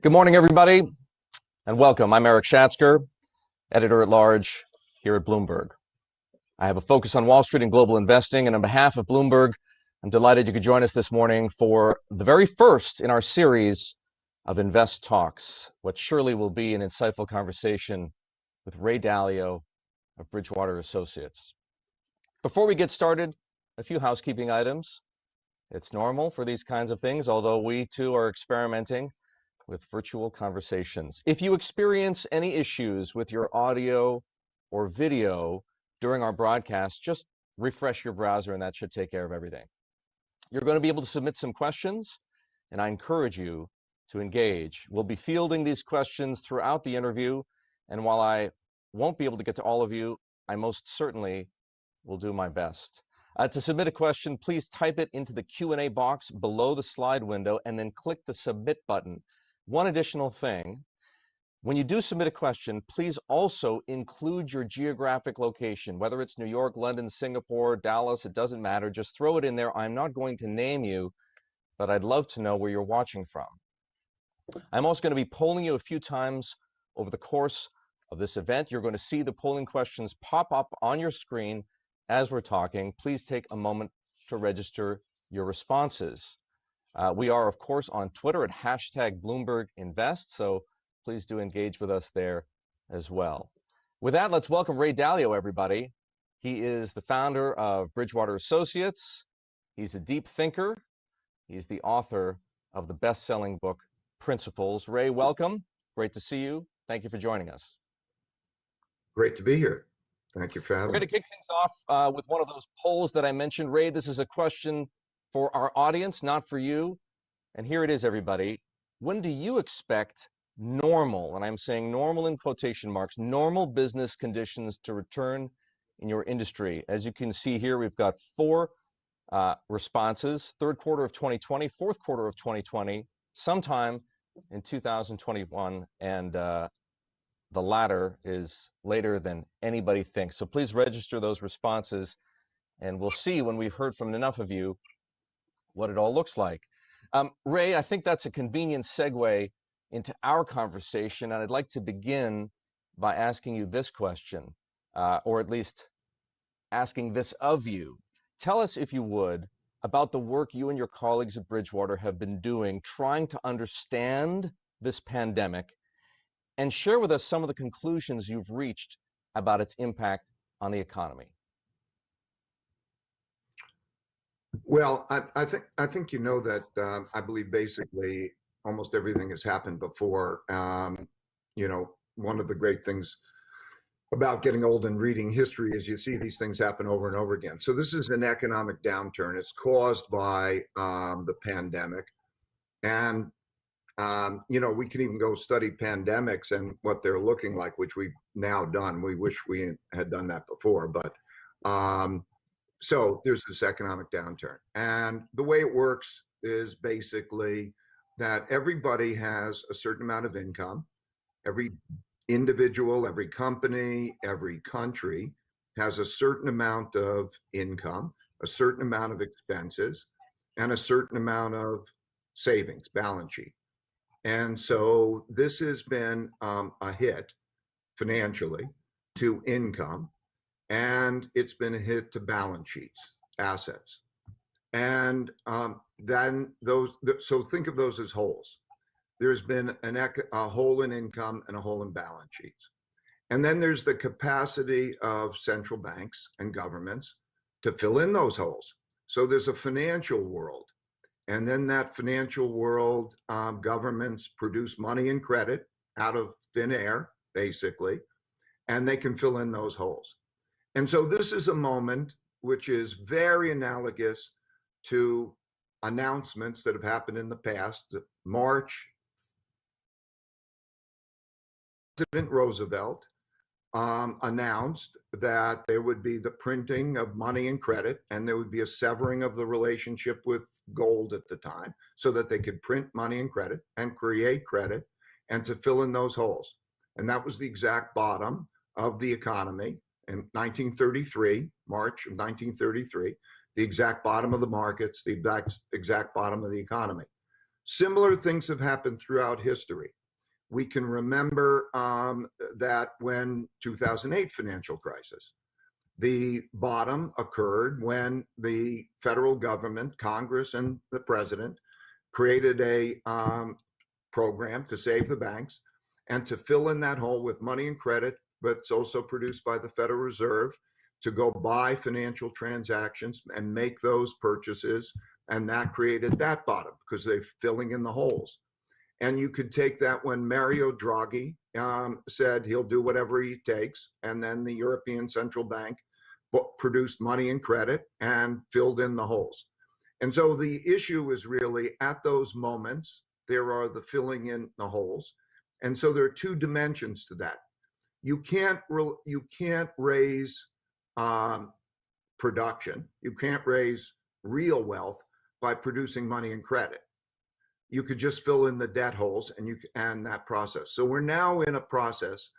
Good morning, everybody, and welcome. I'm Eric Schatzker, editor-at-large here at Bloomberg. I have a focus on Wall Street and global investing, and on behalf of Bloomberg, I'm delighted you could join us this morning for the very first in our series of Invest Talks, what surely will be an insightful conversation with Ray Dalio of Bridgewater Associates. Before we get started, a few housekeeping items. It's normal for these kinds of things, although we too are experimenting with virtual conversations. If you experience any issues with your audio or video during our broadcast, just refresh your browser and that should take care of everything. You're going to be able to submit some questions, and I encourage you to engage. We'll be fielding these questions throughout the interview, and while I won't be able to get to all of you, I most certainly will do my best. To submit a question, please type it into the Q&A box below the slide window and then click the submit button. One additional thing, when you do submit a question, please also include your geographic location, whether it's New York, London, Singapore, Dallas, it doesn't matter. Just throw it in there. I'm not going to name you, but I'd love to know where you're watching from. I'm also going to be polling you a few times over the course of this event. You're going to see the polling questions pop up on your screen as we're talking. Please take a moment to register your responses. We are, of course, on Twitter at #BloombergInvest, so please do engage with us there as well. With that, let's welcome Ray Dalio, everybody. He is the founder of Bridgewater Associates. He's a deep thinker. He's the author of the best-selling book, Principles. Ray, welcome. Great to see you. Thank you for joining us. Great to be here. Thank you for having me. We're going to kick things off with one of those polls that I mentioned. Ray, this is a question for our audience, not for you. And here it is, everybody. When do you expect normal, and I'm saying normal in quotation marks, normal business conditions to return in your industry? As you can see here, we've got four responses: third quarter of 2020, fourth quarter of 2020, sometime in 2021, and the latter is later than anybody thinks. So please register those responses, and we'll see when we've heard from enough of you what it all looks like. Ray, I think that's a convenient segue into our conversation, and I'd like to begin by asking you this question, or at least asking this of you. Tell us, if you would, about the work you and your colleagues at Bridgewater have been doing trying to understand this pandemic, and share with us some of the conclusions you've reached about its impact on the economy. Well, I think you know that I believe basically almost everything has happened before. You know, one of the great things about getting old and reading history is you see these things happen over and over again. So this is an economic downturn. It's caused by the pandemic. And, you know, we can even go study pandemics and what they're looking like, which we've now done. We wish we had done that before, but so there's this economic downturn. And the way it works is basically that everybody has a certain amount of income. Every individual, every company, every country has a certain amount of income, a certain amount of expenses, and a certain amount of savings, balance sheet. And so this has been a hit financially to income, and it's been a hit to balance sheets, assets. And then so think of those as holes. There's been a hole in income and a hole in balance sheets. And then there's the capacity of central banks and governments to fill in those holes. So there's a financial world. And then that financial world, governments produce money and credit out of thin air, basically, and they can fill in those holes. And so this is a moment which is very analogous to announcements that have happened in the past. March, President Roosevelt announced that there would be the printing of money and credit, and there would be a severing of the relationship with gold at the time, so that they could print money and credit and create credit and to fill in those holes. And that was the exact bottom of the economy in 1933, March of 1933, the exact bottom of the markets, the exact bottom of the economy. Similar things have happened throughout history. We can remember that when 2008 financial crisis, the bottom occurred when the federal government, Congress, and the president created a program to save the banks and to fill in that hole with money and credit, but it's also produced by the Federal Reserve to go buy financial transactions and make those purchases. And that created that bottom because they're filling in the holes. And you could take that when Mario Draghi said he'll do whatever he takes, and then the European Central Bank produced money and credit and filled in the holes. And so the issue is really at those moments, there are the filling in the holes. And so there are two dimensions to that. You can't raise production. You can't raise real wealth by producing money and credit. You could just fill in the debt holes and that process. So we're now in a process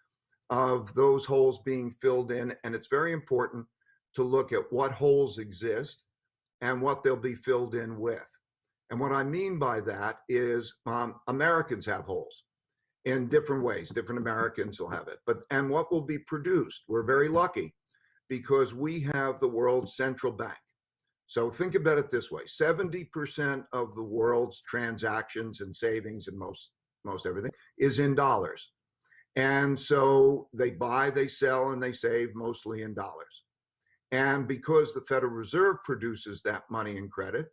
of those holes being filled in, and it's very important to look at what holes exist and what they'll be filled in with. And what I mean by that is Americans have holes in different ways. Different Americans will have it. And what will be produced? We're very lucky because we have the world's central bank. So think about it this way: 70% of the world's transactions and savings and most everything is in dollars. And so they buy, they sell, and they save mostly in dollars. And because the Federal Reserve produces that money and credit,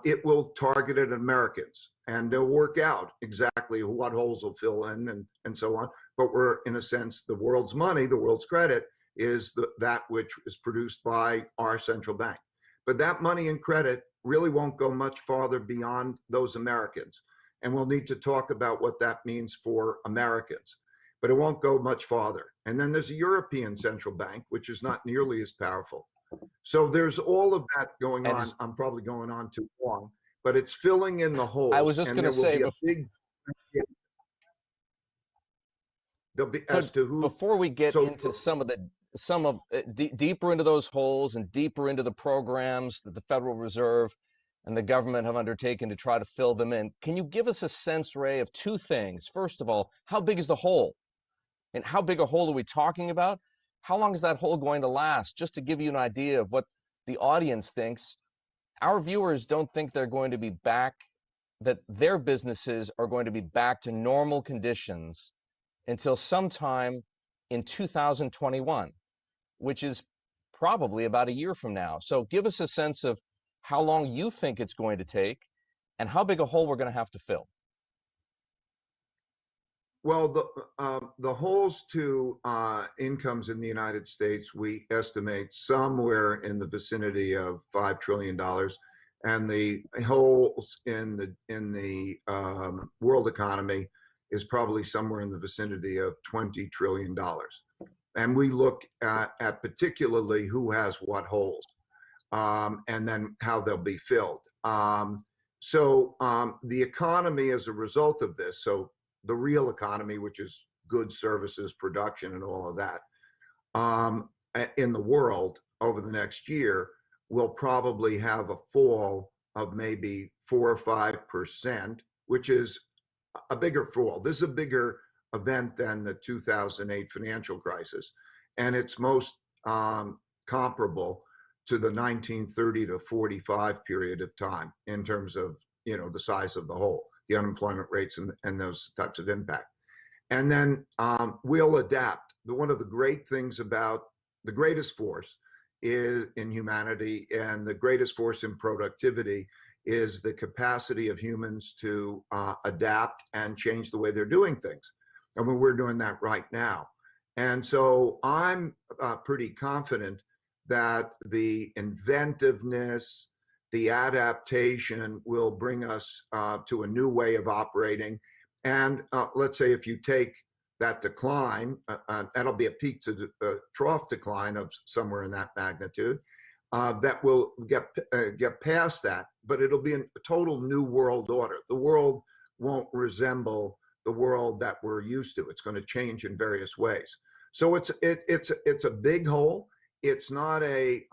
it will target it at Americans, and they'll work out exactly what holes will fill in and so on. But we're, in a sense, the world's money, the world's credit is that which is produced by our central bank. But that money and credit really won't go much farther beyond those Americans. And we'll need to talk about what that means for Americans. But it won't go much farther. And then there's a European central bank, which is not nearly as powerful. So there's all of that going on. I'm probably going on too long, but it's filling in the holes. I was just going to say, before we get into deeper into those holes and deeper into the programs that the Federal Reserve and the government have undertaken to try to fill them in, can you give us a sense, Ray, of two things? First of all, how big is the hole? And how big a hole are we talking about? How long is that hole going to last? Just to give you an idea of what the audience thinks, our viewers don't think they're going to be back, that their businesses are going to be back to normal conditions until sometime in 2021, which is probably about a year from now. So give us a sense of how long you think it's going to take and how big a hole we're going to have to fill. Well, the holes to incomes in the United States, we estimate somewhere in the vicinity of $5 trillion, and the holes in the world economy is probably somewhere in the vicinity of $20 trillion. And we look at particularly who has what holes, and then how they'll be filled. So the economy as a result of this, so the real economy, which is goods, services, production, and all of that, in the world over the next year, will probably have a fall of maybe 4 or 5%, which is a bigger fall. This is a bigger event than the 2008 financial crisis, and it's most comparable to the 1930 to 45 period of time in terms of, the size of the hole, the unemployment rates, and those types of impact. And then we'll adapt. One of the great things about the greatest force is in humanity and the greatest force in productivity is the capacity of humans to adapt and change the way they're doing things. I mean, we're doing that right now. And so I'm pretty confident that the inventiveness, the adaptation will bring us to a new way of operating. And let's say if you take that decline, that'll be a peak to trough decline of somewhere in that magnitude, that will get past that, but it'll be a total new world order. The world won't resemble the world that we're used to. It's going to change in various ways. So it's a big hole. It's not a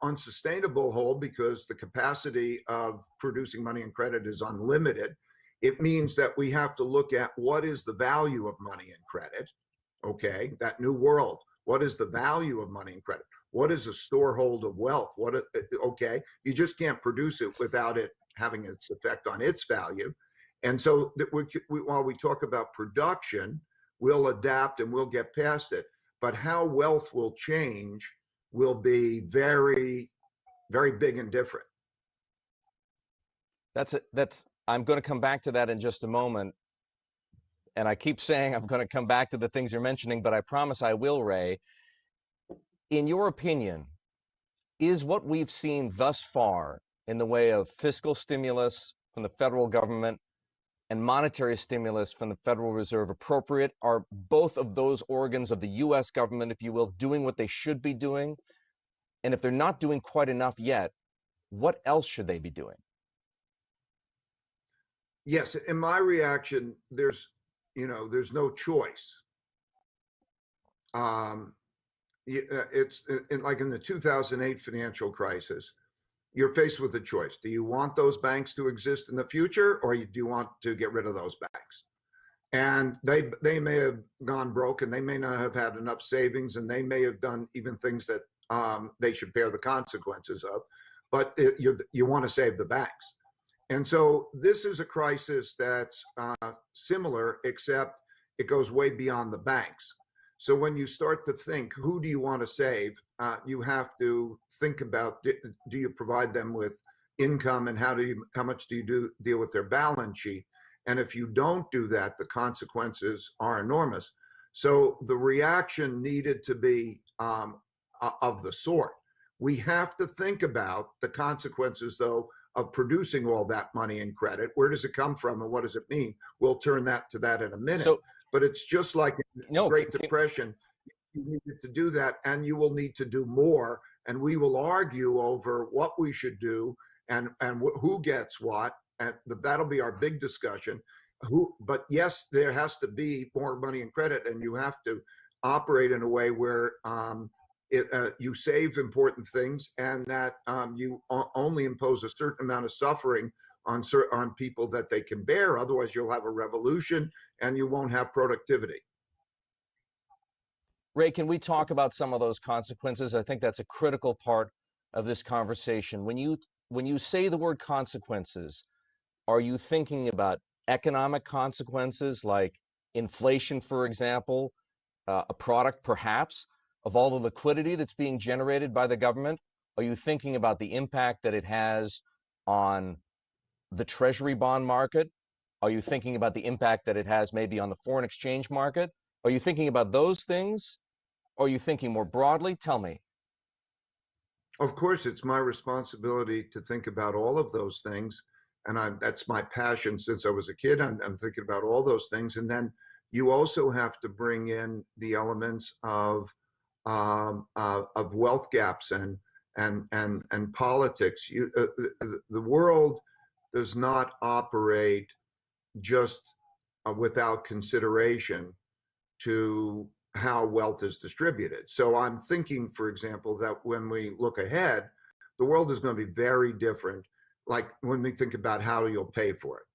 unsustainable hole because the capacity of producing money and credit is unlimited. It means that we have to look at what is the value of money and credit. Okay, that new world. What is the value of money and credit? What is a storehold of wealth? Okay, you just can't produce it without it having its effect on its value. And so while we talk about production, we'll adapt and we'll get past it. But how wealth will change will be very, very big and different. I'm going to come back to that in just a moment. And I keep saying I'm going to come back to the things you're mentioning, but I promise I will, Ray. In your opinion, is what we've seen thus far in the way of fiscal stimulus from the federal government and monetary stimulus from the Federal Reserve appropriate? Are both of those organs of the US government, if you will, doing what they should be doing? And if they're not doing quite enough yet, what else should they be doing? Yes, in my reaction, there's no choice. It's like in the 2008 financial crisis, you're faced with a choice. Do you want those banks to exist in the future, or do you want to get rid of those banks? And they may have gone broke, and they may not have had enough savings, and they may have done even things that they should bear the consequences of. But you want to save the banks. And so this is a crisis that's similar, except it goes way beyond the banks. So when you start to think, who do you want to save? You have to think about, do you provide them with income, and how much do you deal with their balance sheet? And if you don't do that, the consequences are enormous. So the reaction needed to be of the sort. We have to think about the consequences, though, of producing all that money and credit. Where does it come from, and what does it mean? We'll turn to that in a minute. But it's just like the Great Depression. You needed to do that, and you will need to do more. And we will argue over what we should do and who gets what. And that'll be our big discussion. But yes, there has to be more money and credit, and you have to operate in a way where you save important things, and that you only impose a certain amount of suffering on people that they can bear. Otherwise, you'll have a revolution, and you won't have productivity. Ray, can we talk about some of those consequences? I think that's a critical part of this conversation. When you say the word consequences, are you thinking about economic consequences like inflation, for example, a product perhaps of all the liquidity that's being generated by the government? Are you thinking about the impact that it has on the treasury bond market? Are you thinking about the impact that it has maybe on the foreign exchange market? Are you thinking about those things? Or are you thinking more broadly? Tell me. Of course, it's my responsibility to think about all of those things. And that's my passion since I was a kid. I'm thinking about all those things. And then you also have to bring in the elements of wealth gaps and politics. The world does not operate just without consideration to how wealth is distributed. So I'm thinking, for example, that when we look ahead, the world is going to be very different. Like when we think about how you'll pay for it.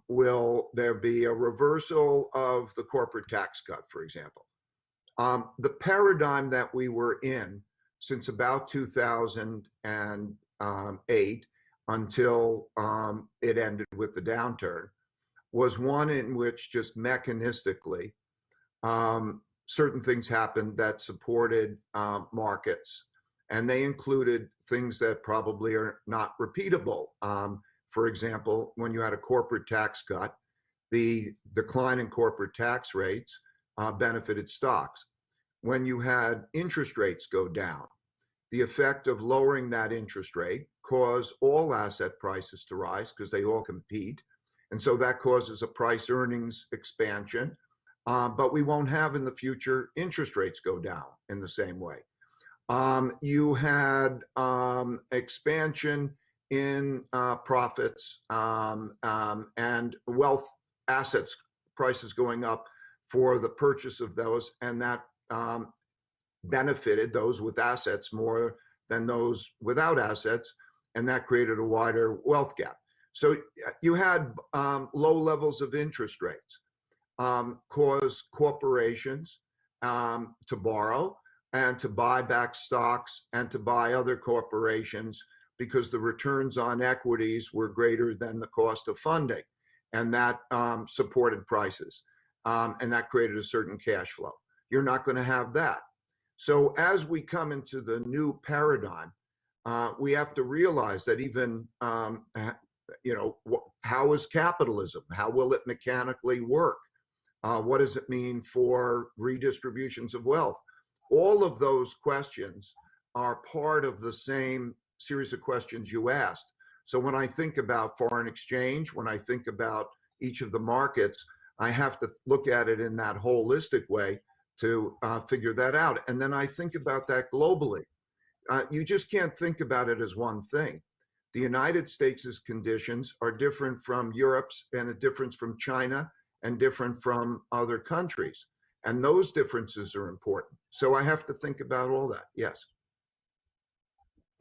Will there be a reversal of the corporate tax cut, for example? The paradigm that we were in since about 2008 until it ended with the downturn was one in which just mechanistically certain things happened that supported markets, and they included things that probably are not repeatable. For example, when you had a corporate tax cut, the decline in corporate tax rates benefited stocks. When you had interest rates go down, the effect of lowering that interest rate caused all asset prices to rise because they all compete. And so that causes a price earnings expansion. But we won't have in the future interest rates go down in the same way. You had expansion in profits and wealth assets prices going up for the purchase of those, and that benefited those with assets more than those without assets, and that created a wider wealth gap. So you had low levels of interest rates cause corporations to borrow and to buy back stocks and to buy other corporations because the returns on equities were greater than the cost of funding. And that supported prices. And that created a certain cash flow. You're not going to have that. So as we come into the new paradigm, we have to realize that even, how is capitalism? How will it mechanically work? What does it mean for redistributions of wealth? All of those questions are part of the same series of questions you asked. So when I think about foreign exchange, when I think about each of the markets, I have to look at it in that holistic way to figure that out. And then I think about that globally. You just can't think about it as one thing. The United States' conditions are different from Europe's, and a difference from China, and different from other countries. And those differences are important. So I have to think about all that. Yes.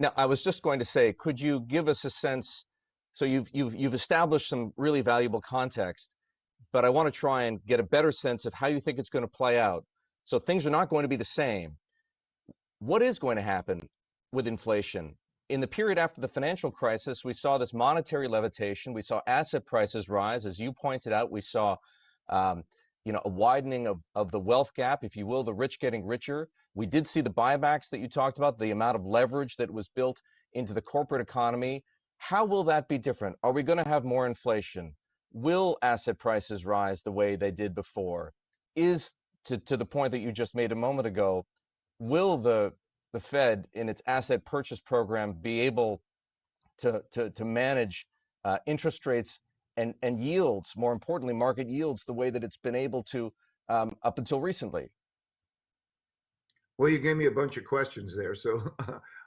Now, I was just going to say, could you give us a sense? So you've established some really valuable context, but I want to try and get a better sense of how you think it's going to play out. So things are not going to be the same. What is going to happen with inflation? In the period after the financial crisis, we saw this monetary levitation. We saw asset prices rise. As you pointed out, we saw a widening of the wealth gap, if you will, the rich getting richer. We did see the buybacks that you talked about, the amount of leverage that was built into the corporate economy. How will that be different? Are we going to have more inflation? Will asset prices rise the way they did before? Is, to the point that you just made a moment ago, will the Fed in its asset purchase program be able to manage interest rates and yields, more importantly, market yields, the way that it's been able to up until recently? Well, you gave me a bunch of questions there, so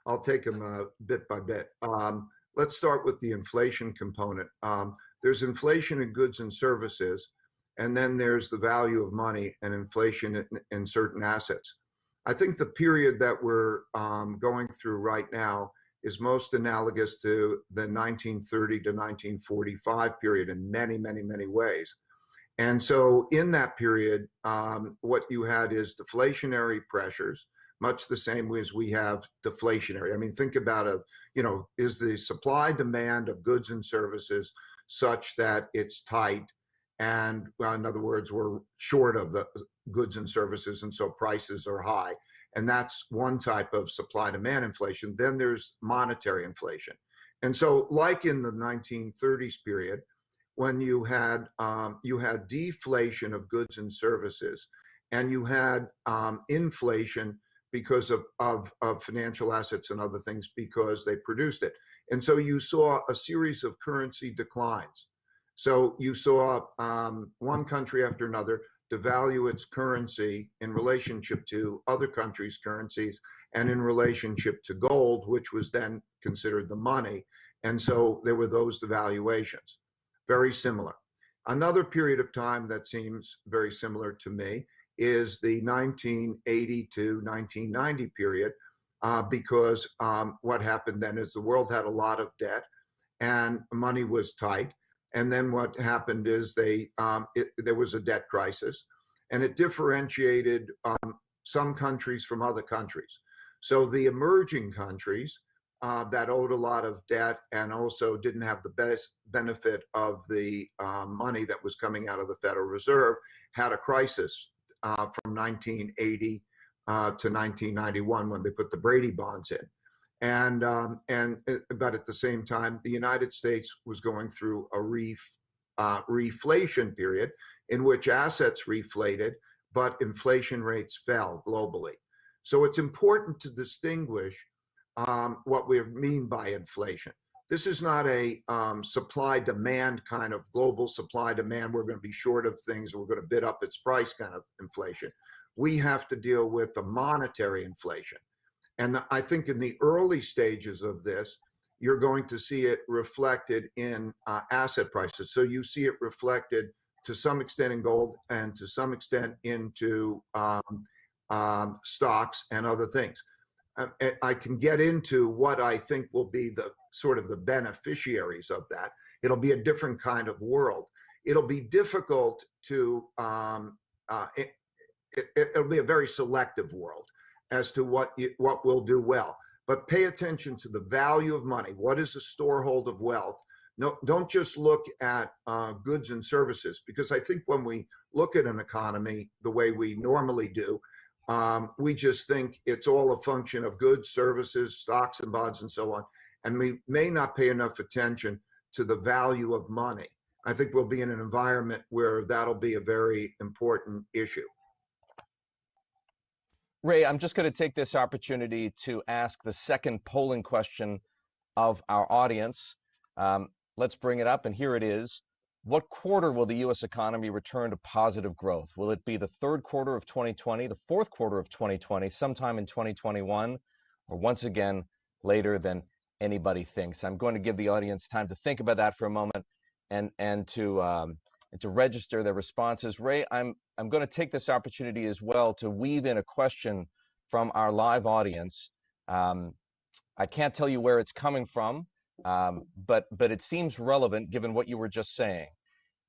I'll take them bit by bit. Let's start with the inflation component. There's inflation in goods and services, and then there's the value of money and inflation in certain assets. I think the period that we're going through right now is most analogous to the 1930 to 1945 period in many, many, many ways. And so in that period, what you had is deflationary pressures, much the same as we have deflationary. I mean, think about is the supply demand of goods and services such that it's tight? And well, in other words, we're short of the goods and services, and so prices are high. And that's one type of supply demand inflation. Then there's monetary inflation. And so like in the 1930s period, when you had deflation of goods and services, and you had inflation because of financial assets and other things because they produced it. And so you saw a series of currency declines. So you saw one country after another devalue its currency in relationship to other countries' currencies and in relationship to gold, which was then considered the money. And so there were those devaluations. Very similar. Another period of time that seems very similar to me is the 1980 to 1990 period, because what happened then is the world had a lot of debt and money was tight. And then what happened is there was a debt crisis, and it differentiated some countries from other countries. So the emerging countries that owed a lot of debt and also didn't have the best benefit of the money that was coming out of the Federal Reserve had a crisis from 1980 to 1991 when they put the Brady bonds in. But at the same time, the United States was going through a reflation period in which assets reflated, but inflation rates fell globally. So it's important to distinguish what we mean by inflation. This is not a supply-demand kind of global supply-demand. We're going to be short of things, we're going to bid up its price kind of inflation. We have to deal with the monetary inflation. And I think in the early stages of this, you're going to see it reflected in asset prices. So you see it reflected to some extent in gold and to some extent into stocks and other things. I can get into what I think will be the sort of the beneficiaries of that. It'll be a different kind of world. It'll be difficult to, it'll be a very selective world as to what will do well. But pay attention to the value of money. What is a storehold of wealth? No, don't just look at goods and services, because I think when we look at an economy the way we normally do, we just think it's all a function of goods, services, stocks and bonds and so on. And we may not pay enough attention to the value of money. I think we'll be in an environment where that'll be a very important issue. Ray, I'm just going to take this opportunity to ask the second polling question of our audience. Let's bring it up, and here it is. What quarter will the U.S. economy return to positive growth? Will it be the third quarter of 2020, the fourth quarter of 2020, sometime in 2021, or once again later than anybody thinks? I'm going to give the audience time to think about that for a moment and to register their responses. Ray, I'm going to take this opportunity as well to weave in a question from our live audience. I can't tell you where it's coming from, but it seems relevant given what you were just saying.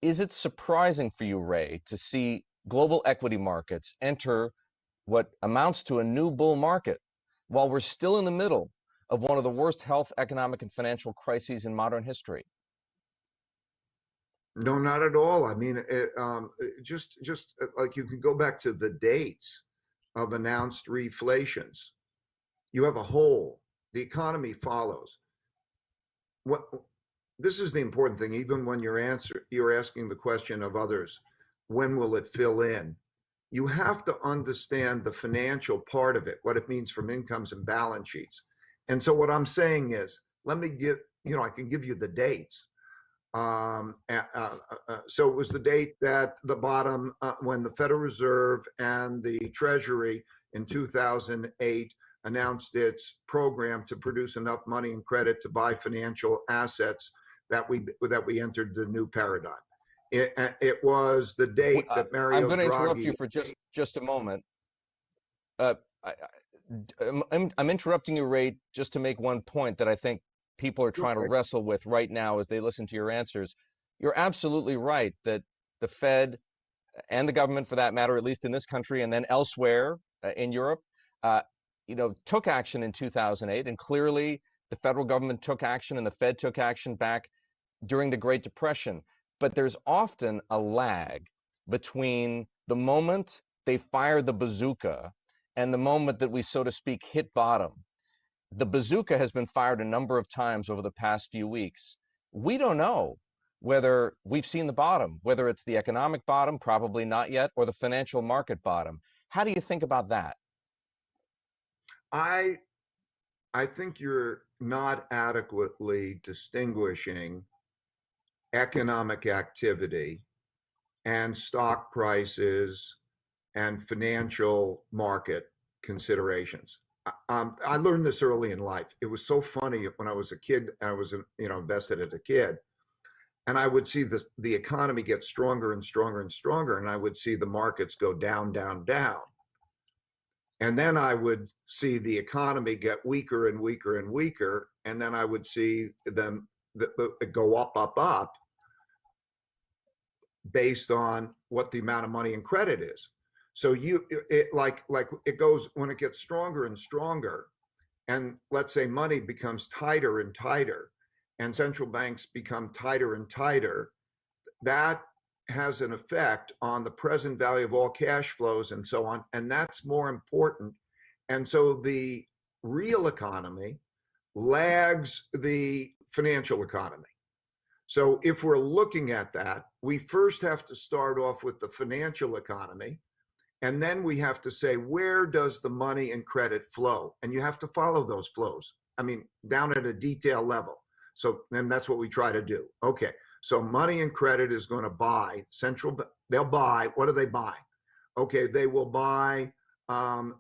Is it surprising for you, Ray, to see global equity markets enter what amounts to a new bull market while we're still in the middle of one of the worst health, economic, and financial crises in modern history? No, not at all. I mean, just like you can go back to the dates of announced reflations. You have a hole. The economy follows. What this is the important thing. Even when you're asking the question of others, when will it fill in? You have to understand the financial part of it, what it means from incomes and balance sheets. And so what I'm saying is, let me give, I can give you the dates. So it was the date that the bottom, when the Federal Reserve and the Treasury in 2008 announced its program to produce enough money and credit to buy financial assets, that we entered the new paradigm. It was the date that Mario Draghi. I'm going to interrupt you for just a moment. I'm interrupting you, Ray, just to make one point that I think people are trying to wrestle with right now as they listen to your answers. You're absolutely right that the Fed and the government, for that matter, at least in this country and then elsewhere in Europe, took action in 2008, and clearly the federal government took action and the Fed took action back during the Great Depression. But there's often a lag between the moment they fire the bazooka and the moment that we, so to speak, hit bottom. The bazooka has been fired a number of times over the past few weeks. We don't know whether we've seen the bottom, whether it's the economic bottom, probably not yet, or the financial market bottom. How do you think about that? I think you're not adequately distinguishing economic activity and stock prices and financial market considerations. I learned this early in life. It was so funny when I was a kid. I was, invested as a kid, and I would see the economy get stronger and stronger and stronger, and I would see the markets go down, down, down. And then I would see the economy get weaker and weaker and weaker, and then I would see them go up, up, up, based on what the amount of money and credit is. So it goes, when it gets stronger and stronger, and let's say money becomes tighter and tighter, and central banks become tighter and tighter, that has an effect on the present value of all cash flows and so on, and that's more important. And so the real economy lags the financial economy. So if we're looking at that, we first have to start off with the financial economy, and then we have to say, where does the money and credit flow? And you have to follow those flows. I mean, down at a detail level. So then that's what we try to do. Okay, so money and credit is going to buy they'll buy, what do they buy? Okay, they will buy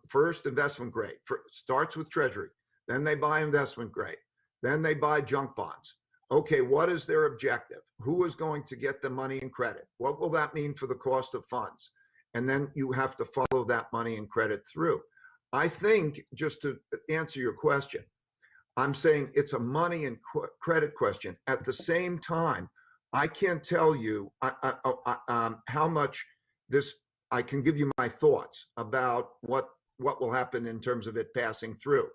first investment grade. Starts with Treasury. Then they buy investment grade. Then they buy junk bonds. Okay, what is their objective? Who is going to get the money and credit? What will that mean for the cost of funds? and then you have to follow that money and credit through. I think, just to answer your question, I'm saying it's a money and credit question. At the same time, I can't tell you how much this. I can give you my thoughts about what will happen in terms of it passing through.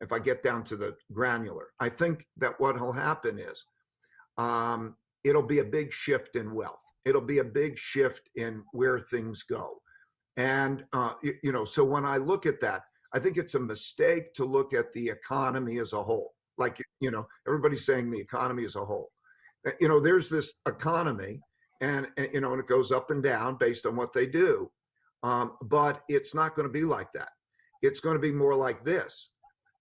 If I get down to the granular, I think that what will happen is it'll be a big shift in wealth. It'll be a big shift in where things go. And, so when I look at that, I think it's a mistake to look at the economy as a whole. Like, everybody's saying the economy as a whole. There's this economy and it goes up and down based on what they do. But it's not going to be like that. It's going to be more like this,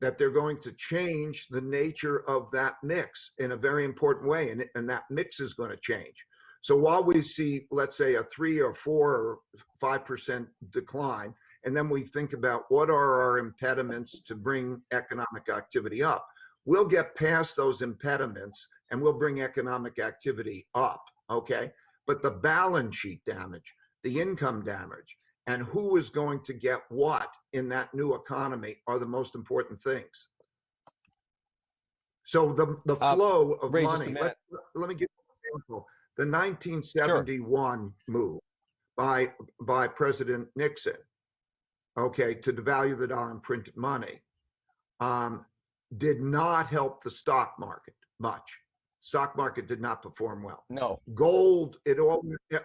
that they're going to change the nature of that mix in a very important way. And that mix is going to change. So while we see, let's say, a 3 or 4 or 5% decline, and then we think about what are our impediments to bring economic activity up, we'll get past those impediments and we'll bring economic activity up, okay? But the balance sheet damage, the income damage, and who is going to get what in that new economy are the most important things. So the flow of Ray, money, let me give you an example. The 1971 move by President Nixon, okay, to devalue the dollar and print money, did not help the stock market much. Stock market did not perform well. No. Gold, a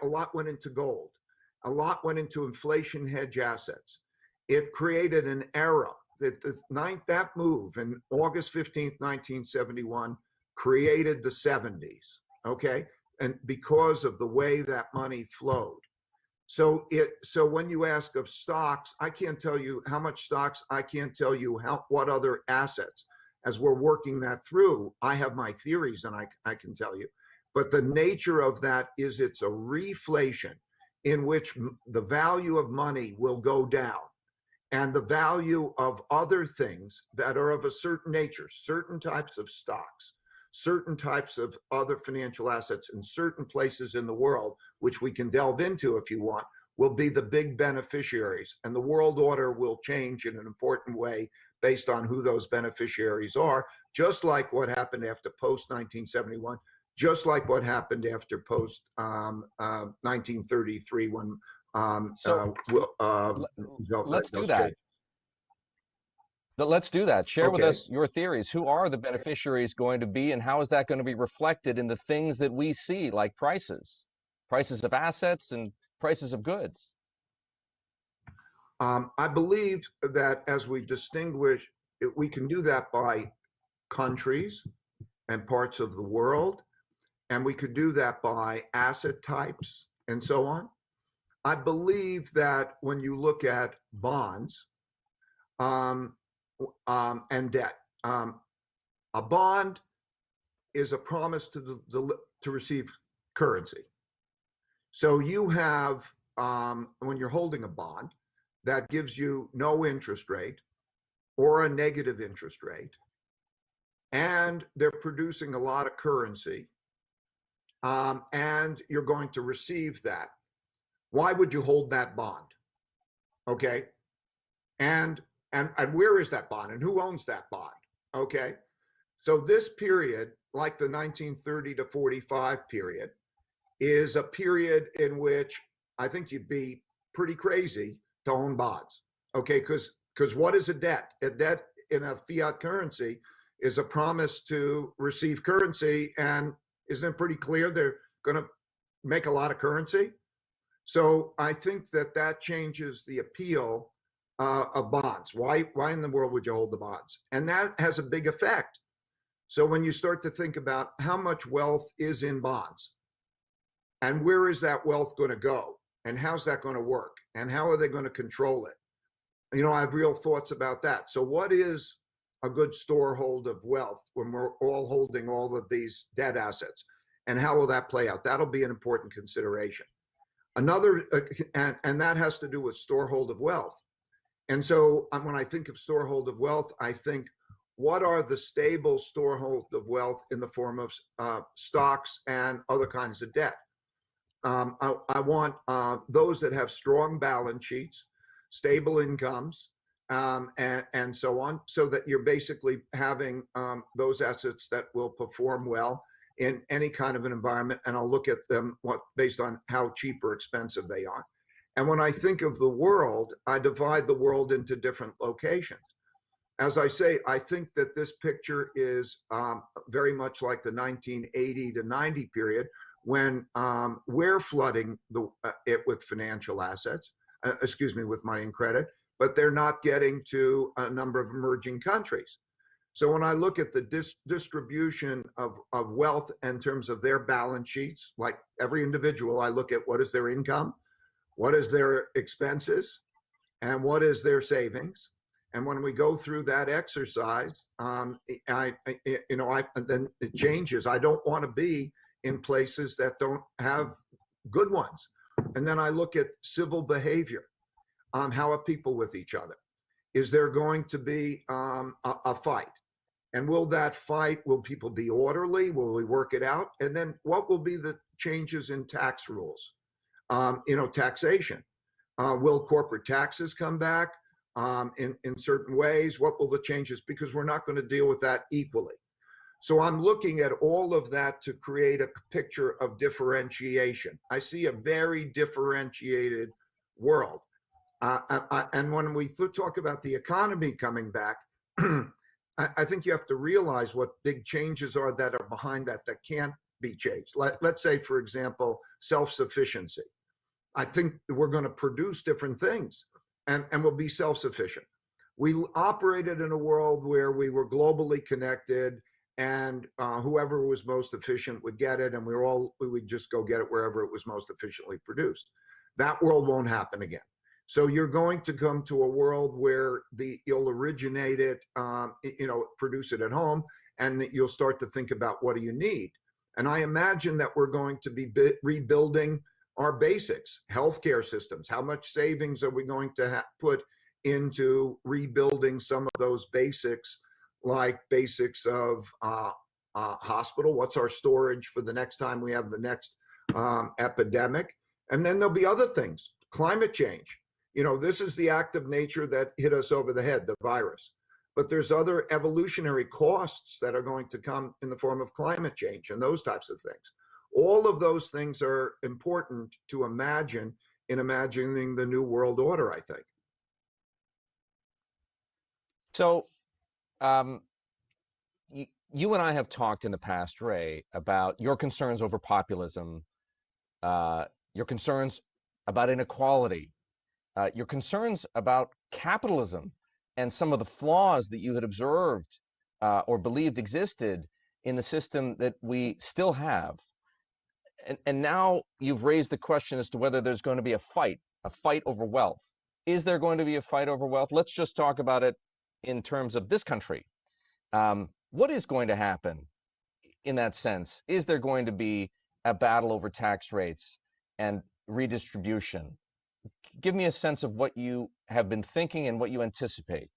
lot went into gold. A lot went into inflation hedge assets. It created an era that move in August 15th, 1971 created the 70s, okay? And because of the way that money flowed. So when you ask of stocks, I can't tell you how much stocks, I can't tell you what other assets. As we're working that through, I have my theories and I can tell you. But the nature of that is it's a reflation in which the value of money will go down and the value of other things that are of a certain nature, certain types of stocks, certain types of other financial assets in certain places in the world, which we can delve into if you want, will be the big beneficiaries. And the world order will change in an important way based on who those beneficiaries are, just like what happened after post-1971, just like what happened after post-1933 when let's do that. Let's do that. Share with us your theories. Who are the beneficiaries going to be, and how is that going to be reflected in the things that we see, like prices of assets and prices of goods? I believe that as we distinguish, we can do that by countries and parts of the world, and we could do that by asset types and so on. I believe that when you look at bonds and debt, a bond is a promise to receive currency. So you have, when you're holding a bond, that gives you no interest rate or a negative interest rate, and they're producing a lot of currency, and you're going to receive that. Why would you hold that bond? Okay, and where is that bond, and who owns that bond? Okay, so this period, like the 1930 to 45 period, is a period in which I think you'd be pretty crazy to own bonds. Okay, because what is a debt? A debt in a fiat currency is a promise to receive currency, and isn't it pretty clear they're going to make a lot of currency? So I think that changes the appeal of bonds. Why in the world would you hold the bonds? And that has a big effect. So when you start to think about how much wealth is in bonds, and where is that wealth going to go, and how's that going to work, and how are they going to control it? I have real thoughts about that. So what is a good storehold of wealth when we're all holding all of these debt assets, and how will that play out? That'll be an important consideration. Another, and that has to do with storehold of wealth. And so when I think of storehold of wealth, I think, what are the stable storehold of wealth in the form of stocks and other kinds of debt? I want those that have strong balance sheets, stable incomes, and so on, so that you're basically having those assets that will perform well in any kind of an environment. And I'll look at them based on how cheap or expensive they are. And when I think of the world, I divide the world into different locations. As I say, I think that this picture is very much like the 1980 to 90 period, when we're flooding it with financial assets, with money and credit, but they're not getting to a number of emerging countries. So when I look at the distribution of wealth in terms of their balance sheets, like every individual, I look at what is their income, what is their expenses, and what is their savings. And when we go through that exercise, then it changes. I don't want to be in places that don't have good ones. And then I look at civil behavior. How are people with each other? Is there going to be a fight? And will people be orderly? Will we work it out? And then what will be the changes in tax rules? Taxation. Will corporate taxes come back in certain ways? What will the changes? Because we're not going to deal with that equally. So I'm looking at all of that to create a picture of differentiation. I see a very differentiated world. And when we talk about the economy coming back, I think you have to realize what big changes are that are behind that can't be changed. Let's say, for example, self-sufficiency. I think we're going to produce different things and we'll be self-sufficient. We operated in a world where we were globally connected, and whoever was most efficient would get it, and we would just go get it wherever it was most efficiently produced. That world won't happen again. So you're going to come to a world where you'll originate it, produce it at home, and that you'll start to think about what do you need. And I imagine that we're going to be rebuilding our basics, healthcare systems. How much savings are we going to put into rebuilding some of those basics, like basics of hospital? What's our storage for the next time we have the next epidemic? And then there'll be other things, climate change. This is the act of nature that hit us over the head, the virus. But there's other evolutionary costs that are going to come in the form of climate change and those types of things. All of those things are important to imagine in imagining the new world order, I think. So, you and I have talked in the past, Ray, about your concerns over populism, your concerns about inequality, your concerns about capitalism, and some of the flaws that you had observed or believed existed in the system that we still have. And now you've raised the question as to whether there's going to be a fight over wealth. Is there going to be a fight over wealth? Let's just talk about it in terms of this country. What is going to happen in that sense? Is there going to be a battle over tax rates and redistribution? Give me a sense of what you have been thinking and what you anticipate.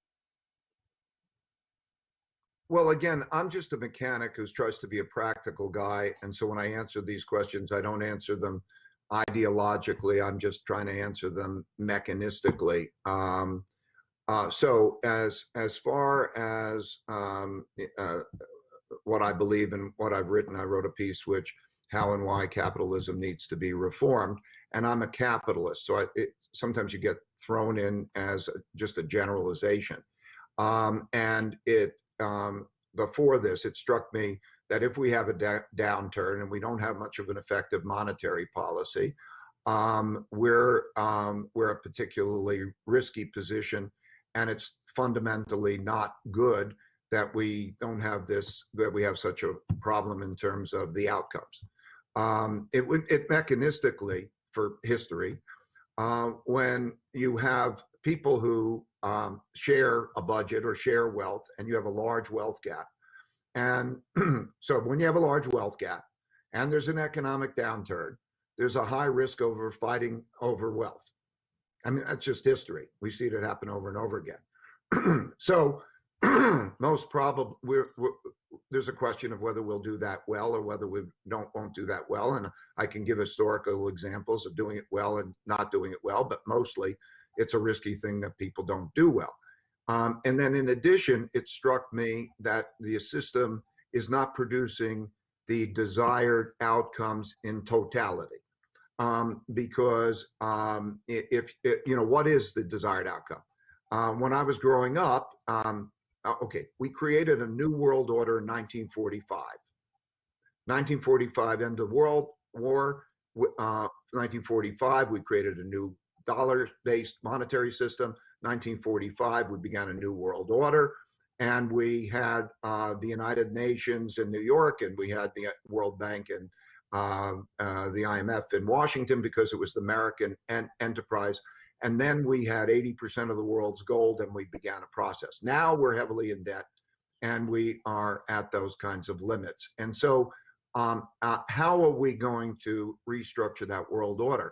Well, again, I'm just a mechanic who tries to be a practical guy. And so when I answer these questions, I don't answer them ideologically. I'm just trying to answer them mechanistically. So as far as what I believe and what I've written, I wrote a piece which how and why capitalism needs to be reformed. And I'm a capitalist. So sometimes you get thrown in as just a generalization. Before this, it struck me that if we have a downturn and we don't have much of an effective monetary policy, we're a particularly risky position, and it's fundamentally not good that we don't have that we have such a problem in terms of the outcomes. It mechanistically, for history, when you have people who share a budget or share wealth, and you have a large wealth gap. And so when you have a large wealth gap and there's an economic downturn, there's a high risk over fighting over wealth. I mean, that's just history. We see it happen over and over again. So most probably there's a question of whether we'll do that well or whether we won't do that well. And I can give historical examples of doing it well and not doing it well, but mostly it's a risky thing that people don't do well. And then in addition, it struck me that the system is not producing the desired outcomes in totality. Because if you know, what is the desired outcome? When I was growing up, okay, we created a new world order in 1945. 1945, end of World War. 1945, we created a new dollar-based monetary system. 1945, we began a new world order, and we had the United Nations in New York, and we had the World Bank and the IMF in Washington because it was the American enterprise. And then we had 80% of the world's gold, and we began a process. Now we're heavily in debt, and we are at those kinds of limits. And so how are we going to restructure that world order?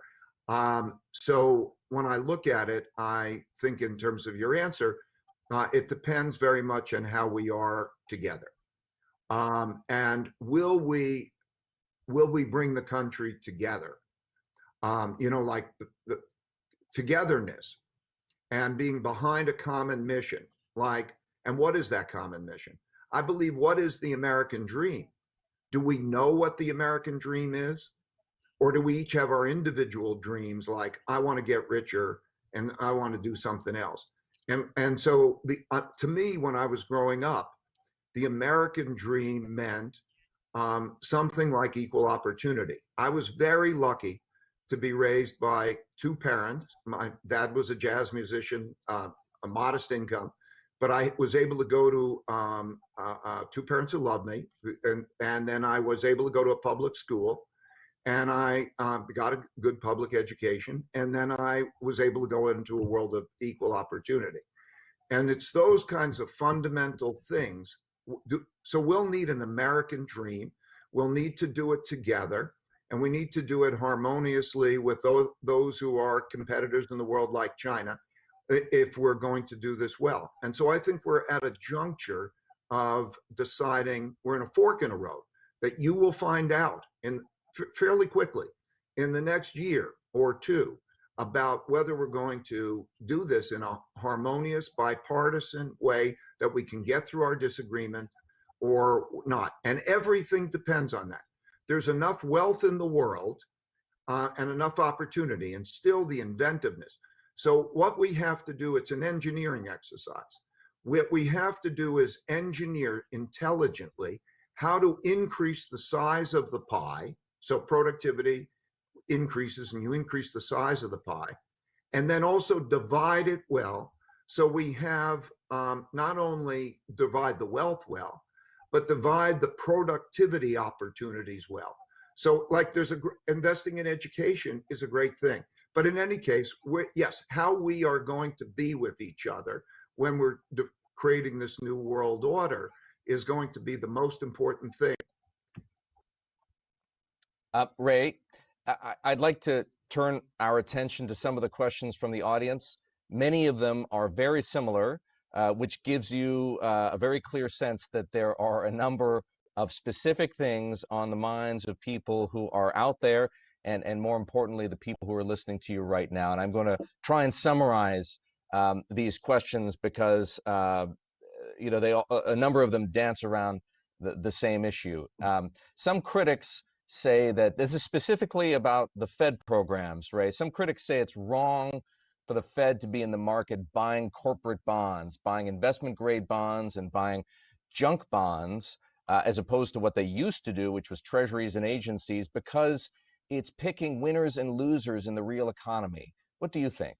So when I look at it, I think in terms of your answer, it depends very much on how we are together. And will we bring the country together? You know, like the togetherness and being behind a common mission. Like, and what is that common mission? I believe, what is the American dream? Do we know what the American dream is? Or do we each have our individual dreams, like, I want to get richer and I want to do something else? And so to me, when I was growing up, the American dream meant something like equal opportunity. I was very lucky to be raised by two parents. My dad was a jazz musician, a modest income, but I was able to go to two parents who loved me, and then I was able to go to a public school, and I got a good public education, and then I was able to go into a world of equal opportunity. And it's those kinds of fundamental things. So we'll need an American dream. We'll need to do it together, and we need to do it harmoniously with those who are competitors in the world, like China, if we're going to do this well. And so I think we're at a juncture of deciding, we're in a fork in the road, that you will find out in fairly quickly in the next year or two about whether we're going to do this in a harmonious, bipartisan way that we can get through our disagreement or not. And everything depends on that. There's enough wealth in the world and enough opportunity, and still the inventiveness. So what we have to do, it's an engineering exercise. What we have to do is engineer intelligently how to increase the size of the pie. So productivity increases and you increase the size of the pie, and then also divide it well. So we have not only divide the wealth well, but divide the productivity opportunities well. So like investing in education is a great thing. But in any case, yes, how we are going to be with each other when we're creating this new world order is going to be the most important thing. Ray, I'd like to turn our attention to some of the questions from the audience. Many of them are very similar, which gives you a very clear sense that there are a number of specific things on the minds of people who are out there, and more importantly, the people who are listening to you right now. And I'm going to try and summarize these questions because you know, a number of them dance around the same issue. Some critics say that this is specifically about the Fed programs, Ray. Some critics say it's wrong for the Fed to be in the market buying corporate bonds, buying investment grade bonds and buying junk bonds, as opposed to what they used to do, which was treasuries and agencies, because it's picking winners and losers in the real economy. What do you think?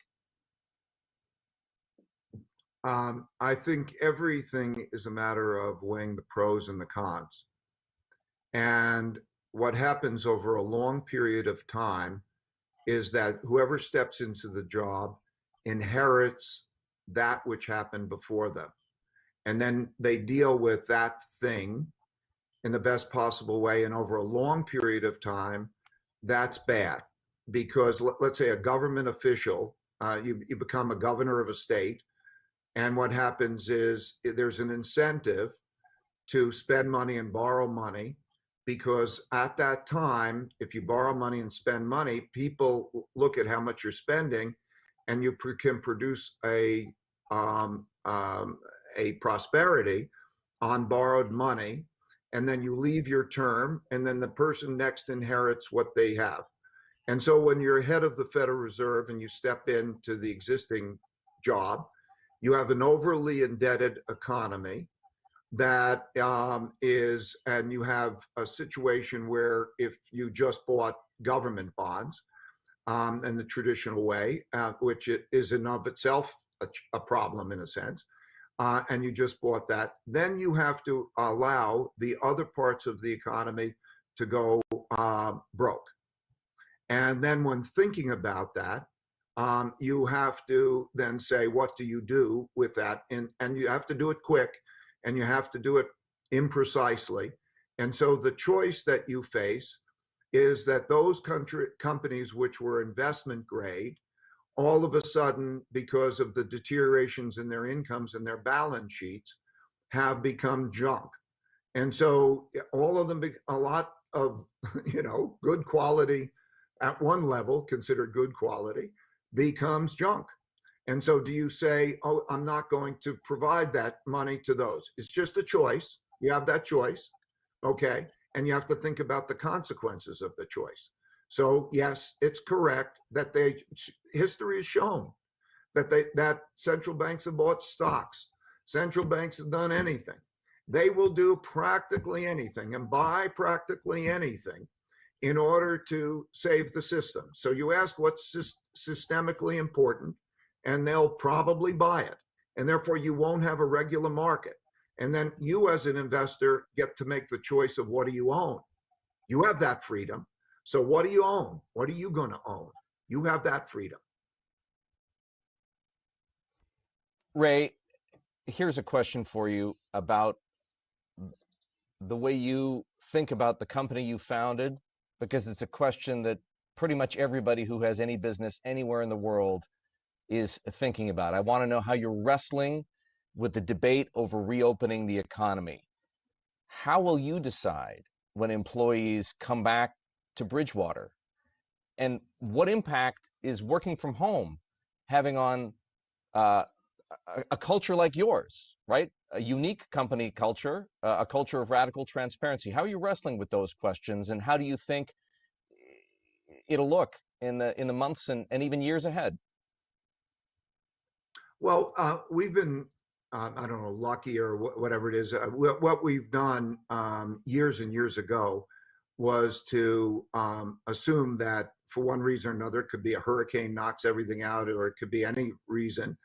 I think everything is a matter of weighing the pros and the cons. And what happens over a long period of time is that whoever steps into the job inherits that which happened before them. And then they deal with that thing in the best possible way. And over a long period of time, that's bad. Because let's say a government official, you become a governor of a state, And what happens is there's an incentive to spend money and borrow money, because at that time, if you borrow money and spend money, people look at how much you're spending, and you can produce um, um, a prosperity on borrowed money, and then you leave your term, and then the person next inherits what they have. And so when you're head of the Federal Reserve and you step into the existing job, you have an overly indebted economy that and you have a situation where if you just bought government bonds in the traditional way, which it is in of itself a problem in a sense, and you just bought that, then you have to allow the other parts of the economy to go broke. And then when thinking about that, you have to then say, what do you do with that? And you have to do it quick, and you have to do it imprecisely. And so the choice that you face is that those companies which were investment grade, all of a sudden, because of the deteriorations in their incomes and their balance sheets, have become junk. And so all of them, a lot of, good quality at one level, considered good quality, becomes junk. And so do you say, oh, I'm not going to provide that money to those? It's just a choice. You have that choice. Okay. And you have to think about the consequences of the choice. So yes, it's correct that history has shown that central banks have bought stocks. Central banks have done anything. They will do practically anything and buy practically anything in order to save the system. So you ask what's systemically important, and they'll probably buy it. And therefore, you won't have a regular market. And then you, as an investor, get to make the choice of what do you own. You have that freedom. So what do you own? What are you going to own? You have that freedom. Ray, here's a question for you about the way you think about the company you founded, because it's a question that pretty much everybody who has any business anywhere in the world is thinking about. I want to know how you're wrestling with the debate over reopening the economy. How will you decide when employees come back to Bridgewater? And what impact is working from home having on uh, a culture like yours, right? A unique company culture, a culture of radical transparency. How are you wrestling with those questions, and how do you think it'll look in the months and even years ahead? Well, we've been, I don't know, lucky or whatever it is. What we've done years and years ago was to assume that for one reason or another, it could be a hurricane knocks everything out, or it could be any reason,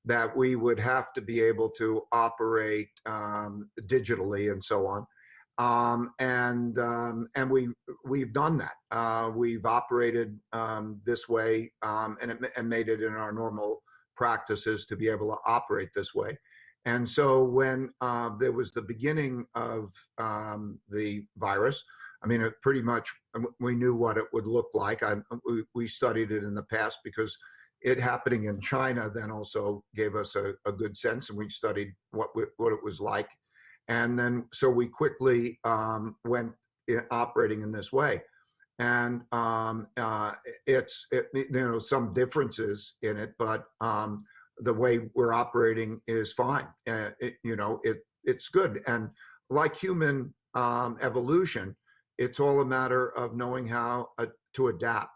that we would have to be able to operate digitally and so on. And we've done that. We've operated this way, and made it in our normal practices to be able to operate this way. And so when there was the beginning of the virus, I mean, it pretty much, we knew what it would look like. We studied it in the past, because it happening in China then also gave us a good sense, and we studied what it was like. And then, so we quickly went operating in this way. And it's some differences in it, but the way we're operating is fine. It's good. And like human evolution, it's all a matter of knowing how to adapt.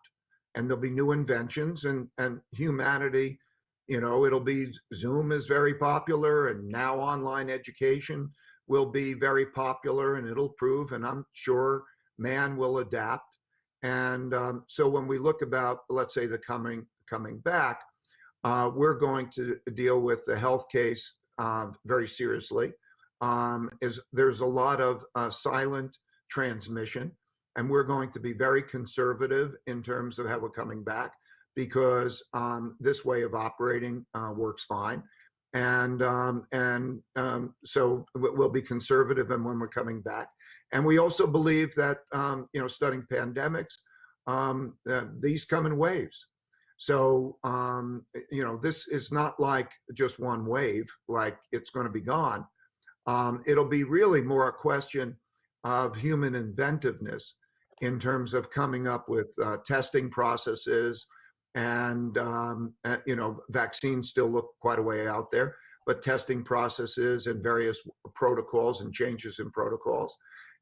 And there'll be new inventions, and humanity, it'll be, Zoom is very popular, and now online education will be very popular, and it'll prove, and I'm sure man will adapt. And so when we look about, let's say, the coming back, we're going to deal with the health case very seriously. There's a lot of silent transmission, and we're going to be very conservative in terms of how we're coming back, because this way of operating works fine. And so we'll be conservative and when we're coming back. And we also believe that, studying pandemics, these come in waves. So, this is not like just one wave, like it's going to be gone. It'll be really more a question of human inventiveness in terms of coming up with testing processes. And, vaccines still look quite a way out there, but testing processes and various protocols and changes in protocols.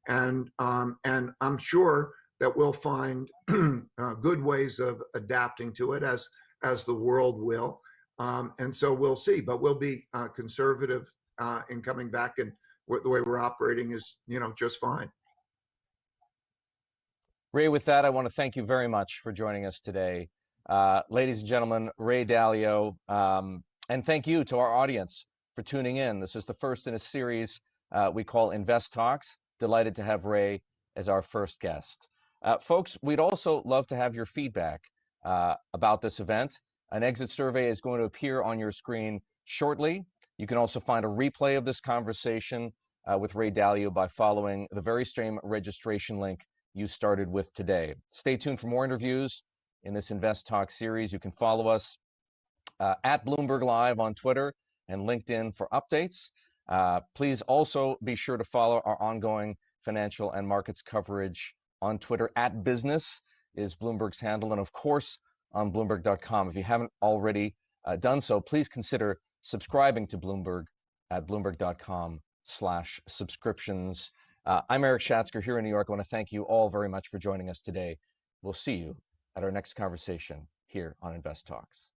And I'm sure that we'll find good ways of adapting to it as the world will. And so we'll see, but we'll be conservative in coming back, and the way we're operating is, just fine. Ray, with that, I want to thank you very much for joining us today. Ladies and gentlemen, Ray Dalio, and thank you to our audience for tuning in. This is the first in a series we call Invest Talks. Delighted to have Ray as our first guest. Folks, we'd also love to have your feedback about this event. An exit survey is going to appear on your screen shortly. You can also find a replay of this conversation with Ray Dalio by following the very same registration link you started with today. Stay tuned for more interviews in this Invest Talk series. You can follow us at Bloomberg Live on Twitter and LinkedIn for updates. Please also be sure to follow our ongoing financial and markets coverage on Twitter. At Business is Bloomberg's handle, and of course on Bloomberg.com. If you haven't already done so, please consider subscribing to Bloomberg at Bloomberg.com/subscriptions. I'm Eric Schatzker here in New York. I want to thank you all very much for joining us today. We'll see you at our next conversation here on Invest Talks.